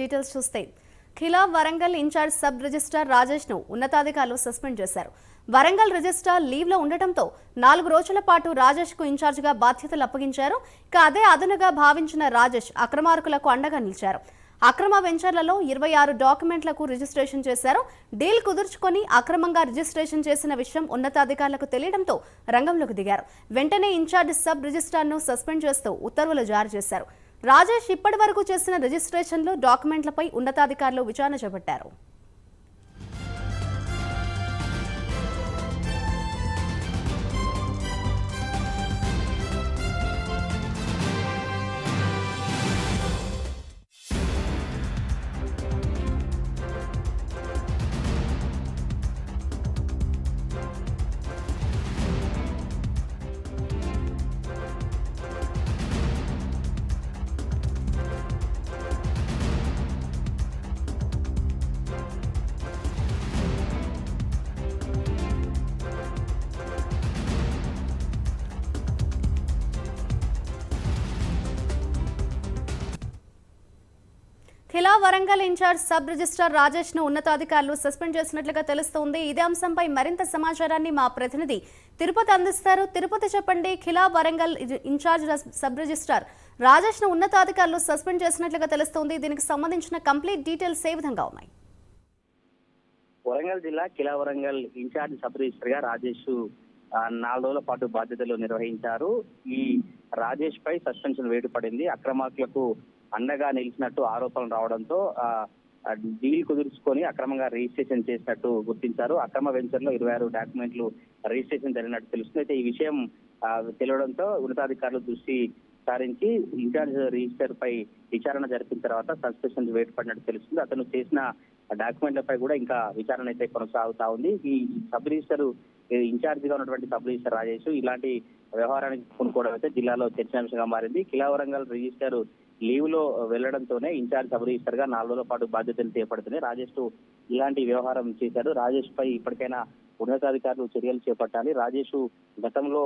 Details చూస్తే Khila Warangal incharge sub registrar Rajesh ను ఉన్నతాధికారులు సస్పెండ్ చేశారు. వరంగల్ రిజిస్ట్రార్ లీవ్ లో ఉండటంతో 4 రోజుల పాటు రాజేష్ కు ఇన్ఛార్జ్ గా బాధ్యతలు అప్పగించారు. ఇక అదే అదనుగా భావించిన రాజేష్ అక్రమార్కులకు అండగా నిలిచారు. అక్రమ వెంచర్లలో 26 డాక్యుమెంట్లకు రిజిస్ట్రేషన్ చేశారు. డీల్ కుదుర్చుకొని అక్రమంగా రిజిస్ట్రేషన్ చేసిన విషయం ఉన్నతాధికారులకు తెలియడంతో రంగంలోకి దిగారు. వెంటనే ఇన్ఛార్జ్ సబ్ రిజిస్ట్రార్ ను సస్పెండ్ చేస్తూ ఉత్తర్వులు జారీ చేశారు. రాజేష్ ఇప్పటి వరకు చేసిన రిజిస్ట్రేషన్లు డాక్యుమెంట్లపై ఉన్నతాధికారులు విచారణ చేపట్టారు. Khila Warangal incharge sub registrar Rajesh ను ఉన్నతాధికారులు సస్పెండ్ చేసినట్లుగా తెలుస్తోంది. ఇదే అంశంపై మరింత సమాచారాన్ని మా ప్రతినిధి తిరుపతి అందిస్తారు. తిరుపతి చెప్పండి, Khila Warangal incharge sub registrar Rajesh ను ఉన్నతాధికారులు సస్పెండ్ చేసినట్లుగా తెలుస్తోంది. దీనికి సంబంధించిన కంప్లీట్ డీటెయిల్స్ ఏ విధంగా ఉన్నాయి? వరంగల్ జిల్లా ఖిలా వరంగల్ ఇన్ఛార్జ్ సబ్ రిజిస్టర్ గా రాజేష్ 4 రోజుల పాటు బాధ్యతలు నిర్వహించారు. ఈ రాజేష్ పై సస్పెన్షన్ వేటు పడింది. అక్రమార్కులకు అండగా నిలిచినట్టు ఆరోపణలు రావడంతో డీల్ కుదుర్చుకొని అక్రమంగా రిజిస్ట్రేషన్ చేసినట్టు గుర్తించారు. అక్రమ వెంచర్ లో 26 డాక్యుమెంట్లు రిజిస్ట్రేషన్ జరిగినట్టు తెలుస్తుంది. అయితే ఈ విషయం తెలియడంతో ఉన్నతాధికారులు దృష్టి సారించి ఇన్ఛార్జ్ రిజిస్టర్ పై విచారణ జరిపిన తర్వాత సస్పెన్షన్ వేటు పడినట్టు తెలుస్తుంది. అతను చేసిన డాక్యుమెంట్లపై కూడా ఇంకా విచారణ అయితే కొనసాగుతా ఉంది. ఈ సబ్ రిజిస్టర్ ఇన్ఛార్జ్ గా ఉన్నటువంటి సబ్ రిజిస్టర్ రాజేష్ ఇలాంటి వ్యవహారానికి పూనుకోవడం అయితే జిల్లాలో చర్చాంశంగా మారింది. ఖిలా వరంగల్ రిజిస్టర్ లీవ్ లో వెళ్లడంతోనే ఇన్ఛార్జ్ సబ్ రిజిస్టర్ గా 4 రోజుల పాటు బాధ్యతలు చేపడుతున్నాయి. రాజేష్ ఇలాంటి వ్యవహారం చేశారు. రాజేష్ పై ఇప్పటికైనా ఉన్నతాధికారులు చర్యలు చేపట్టాలి. రాజేష్ గతంలో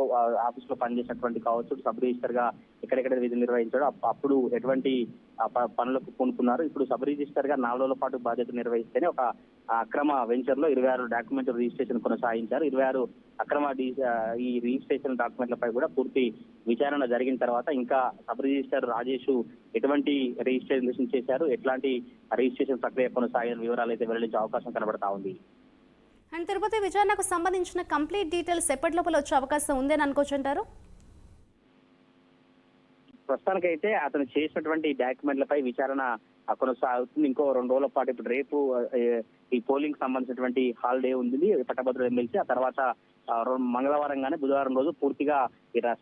ఆఫీస్ లో పనిచేసినటువంటి కావచ్చు, సబ్ రిజిస్టర్ గా ఎక్కడెక్కడ విధులు నిర్వహించాడు, అప్పుడు ఎటువంటి పనులకు పూనుకున్నారు. ఇప్పుడు సబ్ రిజిస్టర్ గా 4 రోజుల పాటు బాధ్యతలు నిర్వహిస్తేనే ఒక అక్రమ వెంచర్ లో 26 డాక్యుమెంట్ రిజిస్ట్రేషన్ కొనసాగించారు. 26 అక్రమ ఈ రిజిస్ట్రేషన్ డాక్యుమెంట్లపై కూడా పూర్తి విచారణ జరిగిన తర్వాత ఇంకా సబ్ రిజిస్టర్ రాజేష్ ఎటువంటి రిజిస్ట్రేషన్ చేశారు, ఎట్లాంటి రిజిస్ట్రేషన్ ప్రక్రియ కొనసాగిన వివరాలు అయితే వెల్లడించే అవకాశం కనబడతా ఉంది. అండ్ తిరుపతి విచారణకు సంబంధించిన కంప్లీట్ డీటెయిల్స్ ఎప్పటి లోపల వచ్చే అవకాశం ఉందని అనుకోవచ్చు అంటారు? ప్రస్తుతానికైతే అతను చేసినటువంటి డాక్యుమెంట్లపై విచారణ కొనసాగుతుంది. ఇంకో 2 రోజుల పాటు ఇప్పుడు రేపు ఈ పోలింగ్ సంబంధించినటువంటి హాలిడే ఉంది పట్టభద్రుల ఎమ్మెల్సీ. ఆ తర్వాత మంగళవారం గానీ బుధవారం రోజు పూర్తిగా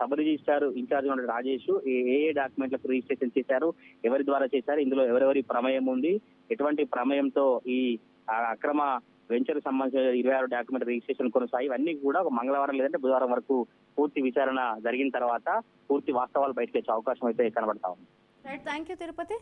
సబ్ రిజిస్ట్రార్ ఇన్ఛార్జ్ ఉన్న రాజేష్ ఏ డాక్యుమెంట్లకు రిజిస్ట్రేషన్ చేశారు, ఎవరి ద్వారా చేశారు, ఇందులో ఎవరెవరి ప్రమేయం ఉంది, ఎటువంటి ప్రమేయంతో ఈ అక్రమ వెంచర్ సంబంధించిన 26 డాక్యుమెంట్ రిజిస్ట్రేషన్ కొనసాగి ఇవన్నీ కూడా ఒక మంగళవారం లేదంటే బుధవారం వరకు పూర్తి విచారణ జరిగిన తర్వాత పూర్తి వాస్తవాలు బయటకు వచ్చే అవకాశం అయితే కనబడతా ఉంది. Right, thank you Tirupati.